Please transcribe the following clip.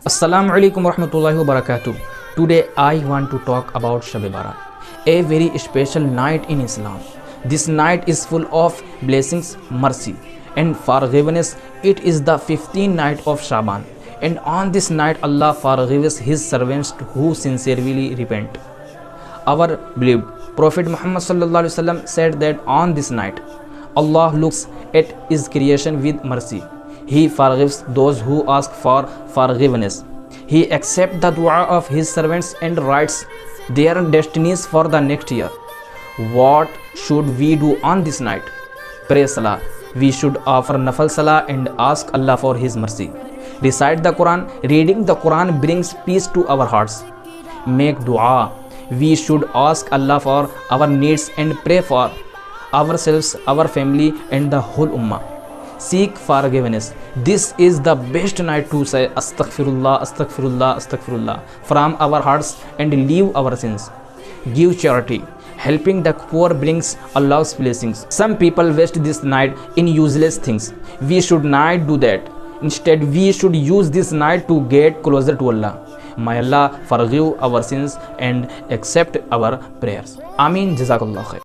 Assalamu alaikum warahmatullahi wabarakatuh. Today I want to talk about Shab-e-Barat, a very special night in Islam. This night is full of blessings, mercy and forgiveness. It is the 15th night of Shaban, and on this night Allah forgives his servants who sincerely repent. Our beloved Prophet Muhammad sallallahu alaihi wasallam said that on this night Allah looks at his creation with mercy. He forgives those who ask for forgiveness. He accepts the dua of his servants and writes their destinies for the next year. What should we do on this night? Pray Salah. We should offer Nafl Salah and ask Allah for his mercy. Recite the Quran. Reading the Quran brings peace to our hearts. Make dua. We should ask Allah for our needs and pray for ourselves, our family and the whole ummah. Seek forgiveness. This is the best night to say Astaghfirullah, Astaghfirullah, Astaghfirullah from our hearts and leave our sins. Give charity. Helping the poor brings Allah's blessings. Some people waste this night in useless things. We should not do that. Instead, we should use this night to get closer to Allah. May Allah forgive our sins and accept our prayers. Ameen. Jazakallah khair.